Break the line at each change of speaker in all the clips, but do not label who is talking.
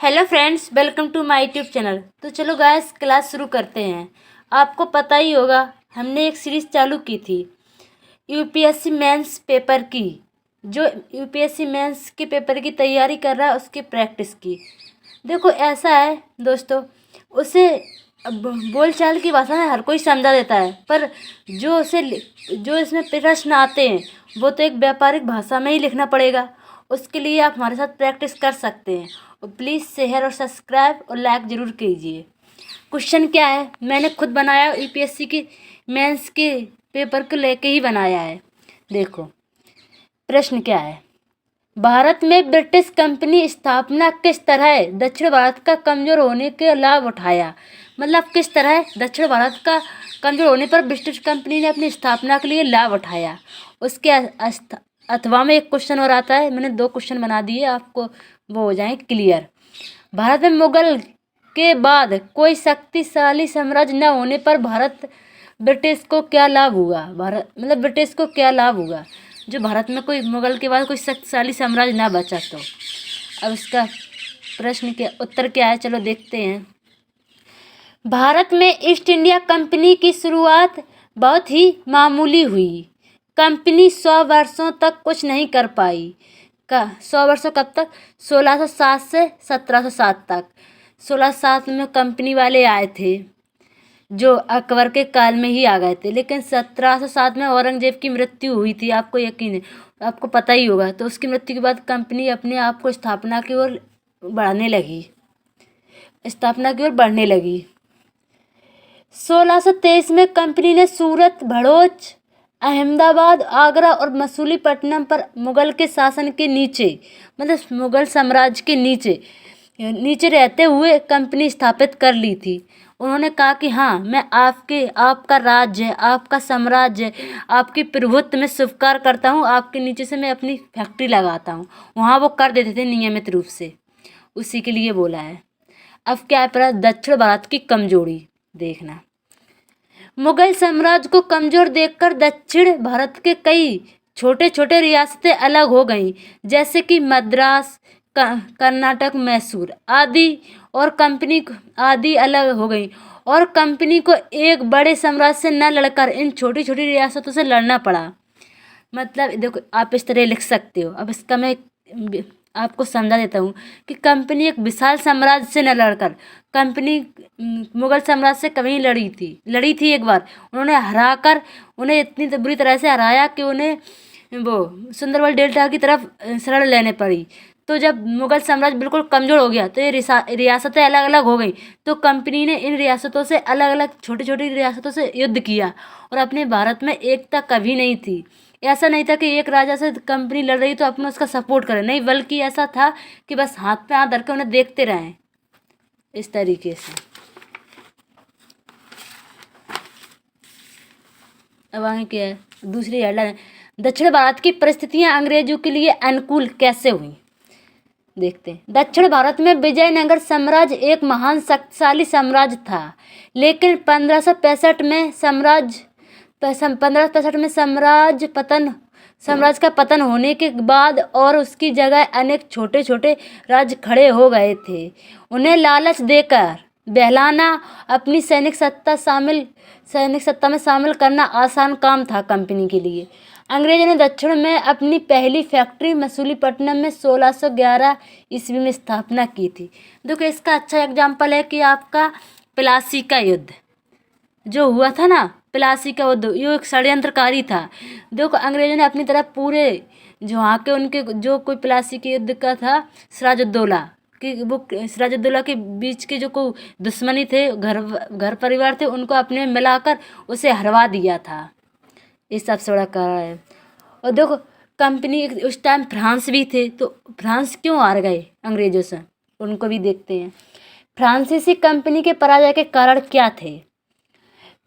Hello friends, welcome to my YouTube channel. तो चलो guys, class शुरू करते हैं। आपको पता ही होगा, हमने एक सीरीज़ चालू की थी यूपीएससी मेंस पेपर की। जो यूपीएससी मेंस के पेपर की तैयारी कर रहा है उसकी प्रैक्टिस की। देखो ऐसा है दोस्तों, उसे बोलचाल की भाषा में हर कोई समझा देता है, पर जो इसमें प्रश्न आते हैं वो तो एक व्यापारिक भाषा में ही लिखना पड़ेगा। उसके लिए आप हमारे साथ प्रैक्टिस कर सकते हैं। और प्लीज़ शेयर और सब्सक्राइब और लाइक ज़रूर कीजिए। क्वेश्चन क्या है, मैंने खुद बनाया, यूपीएससी की मेंस के पेपर को लेके ही बनाया है। देखो प्रश्न क्या है। भारत में ब्रिटिश कंपनी स्थापना किस तरह दक्षिण भारत का कमजोर होने के लाभ उठाया। मतलब किस तरह दक्षिण भारत का कमजोर होने पर ब्रिटिश कंपनी ने अपनी स्थापना के लिए लाभ उठाया। उसके अथवा में एक क्वेश्चन और आता है। मैंने 2 क्वेश्चन बना दिए, आपको वो हो जाए क्लियर। भारत में मुगल के बाद कोई शक्तिशाली साम्राज्य न होने पर ब्रिटिश को क्या लाभ हुआ। ब्रिटिश को क्या लाभ हुआ। जो भारत में कोई मुगल के बाद कोई शक्तिशाली साम्राज्य ना बचा तो। अब इसका प्रश्न के उत्तर क्या है, चलो देखते हैं। भारत में ईस्ट इंडिया कंपनी की शुरुआत बहुत ही मामूली हुई। कंपनी 100 वर्षों तक कुछ नहीं कर पाई। 100 वर्षों कब तक? 1607 से 1707 तक। 1607 में कंपनी वाले आए थे, जो अकबर के काल में ही आ गए थे, लेकिन 1707 में औरंगजेब की मृत्यु हुई थी। आपको यकीन है, आपको पता ही होगा। तो उसकी मृत्यु के बाद कंपनी अपने आप को स्थापना की ओर बढ़ने लगी। 1623 में कंपनी ने सूरत, भड़ोच, अहमदाबाद, आगरा और मसूलीपट्टनम पर मुगल के शासन के नीचे, मतलब मुगल साम्राज्य के नीचे रहते हुए कंपनी स्थापित कर ली थी। उन्होंने कहा कि हाँ, मैं आपका राज्य है, आपका साम्राज्य है, आपकी प्रभुत्व में स्वीकार करता हूँ। आपके नीचे से मैं अपनी फैक्ट्री लगाता हूँ। वहाँ वो कर देते थे नियमित रूप से। उसी के लिए बोला है। अब क्या है, दक्षिण भारत की कमजोरी देखना। मुगल साम्राज्य को कमजोर देखकर दक्षिण भारत के कई छोटे छोटे रियासतें अलग हो गईं, जैसे कि मद्रास, कर्नाटक, मैसूर आदि, और कंपनी आदि अलग हो गई। और कंपनी को एक बड़े साम्राज्य से न लड़कर इन छोटी छोटी रियासतों से लड़ना पड़ा। मतलब देखो, आप इस तरह लिख सकते हो। अब इसका मैं आपको समझा देता हूँ कि कंपनी एक विशाल साम्राज्य से न लड़कर, कंपनी मुगल साम्राज्य से कभी लड़ी थी एक बार। उन्हें इतनी बुरी तरह से हराया कि उन्हें वो सुंदरबन डेल्टा की तरफ शरण लेने पड़ी। तो जब मुगल साम्राज्य बिल्कुल कमज़ोर हो गया तो ये रियासतें अलग अलग हो गई। तो कंपनी ने इन रियासतों से अलग अलग छोटी छोटी रियासतों से युद्ध किया। और अपने भारत में एकता कभी नहीं थी। ऐसा नहीं था कि एक राजा से कंपनी लड़ रही तो अपन उसका सपोर्ट करें, नहीं, बल्कि ऐसा था कि बस हाथ पे हाथ धर के उन्हें देखते रहें, इस तरीके से। अब आगे क्या है, दूसरी हेडलाइन, दक्षिण भारत की परिस्थितियां अंग्रेजों के लिए अनुकूल कैसे हुई। देखते हैं। दक्षिण भारत में विजयनगर साम्राज्य एक महान शक्तिशाली साम्राज्य था, लेकिन 1565 में साम्राज्य का पतन होने के बाद और उसकी जगह अनेक छोटे छोटे राज्य खड़े हो गए थे। उन्हें लालच देकर बहलाना, अपनी सैनिक सत्ता में शामिल करना आसान काम था कंपनी के लिए। अंग्रेजों ने दक्षिण में अपनी पहली फैक्ट्री मसूलीपट्टनम में 1611 ईस्वी में स्थापना की थी। देखो इसका अच्छा एग्जाम्पल है कि आपका प्लासी का युद्ध जो हुआ था ना, प्लासी का युद्ध, ये एक षड्यंत्रकारी था। देखो अंग्रेजों ने अपनी तरफ पूरे जो वहाँ के उनके जो कोई प्लासी के युद्ध का था, सिराजुद्दौला के बीच के जो कोई दुश्मनी थे, घर परिवार थे, उनको अपने में मिलाकर उसे हरवा दिया था। ये सबसे बड़ा कारण है। और देखो कंपनी उस टाइम फ्रांस भी थे, तो फ्रांस क्यों हार गए अंग्रेजों से, उनको भी देखते हैं। फ्रांसीसी कंपनी के पराजय के कारण क्या थे।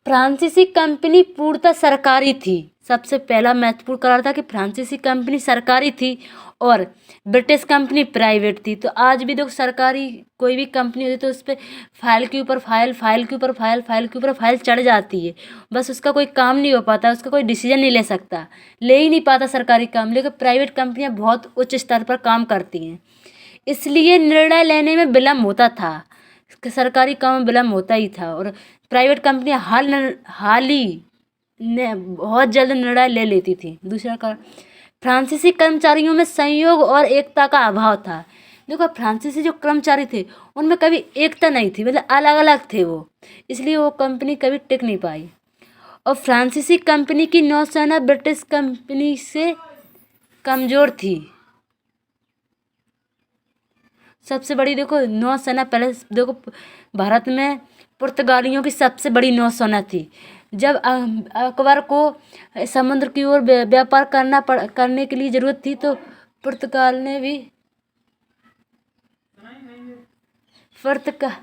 फ्रांसीसी कंपनी पूर्णतः सरकारी थी। सबसे पहला महत्वपूर्ण कारण था कि फ्रांसीसी कंपनी सरकारी थी और ब्रिटिश कंपनी प्राइवेट थी। तो आज भी देखो, सरकारी कोई भी कंपनी होती तो उस पर फाइल के ऊपर फाइल चढ़ जाती है। बस उसका कोई काम नहीं हो पाता, उसका कोई डिसीजन नहीं ले ही नहीं पाता सरकारी काम। लेकिन प्राइवेट कंपनियां बहुत उच्च स्तर पर काम करती हैं। इसलिए निर्णय लेने में विलम्ब होता था। सरकारी काम में विलम्ब होता ही था और प्राइवेट कंपनियां हाल ही में बहुत जल्द निर्णय ले लेती थी। दूसरा कारण, फ्रांसीसी कर्मचारियों में संयोग और एकता का अभाव था। देखो, फ्रांसीसी जो कर्मचारी थे उनमें कभी एकता नहीं थी, मतलब अलग अलग थे वो, इसलिए वो कंपनी कभी टिक नहीं पाई। और फ्रांसीसी कंपनी की नौसेना ब्रिटिश कंपनी से कमज़ोर थी। सबसे बड़ी देखो नौसेना, पहले देखो भारत में पुर्तगालियों की सबसे बड़ी नौसेना थी। जब अकबर को समुद्र की ओर व्यापार करने के लिए ज़रूरत थी तो पुर्तगाल ने भी पुर्तगाल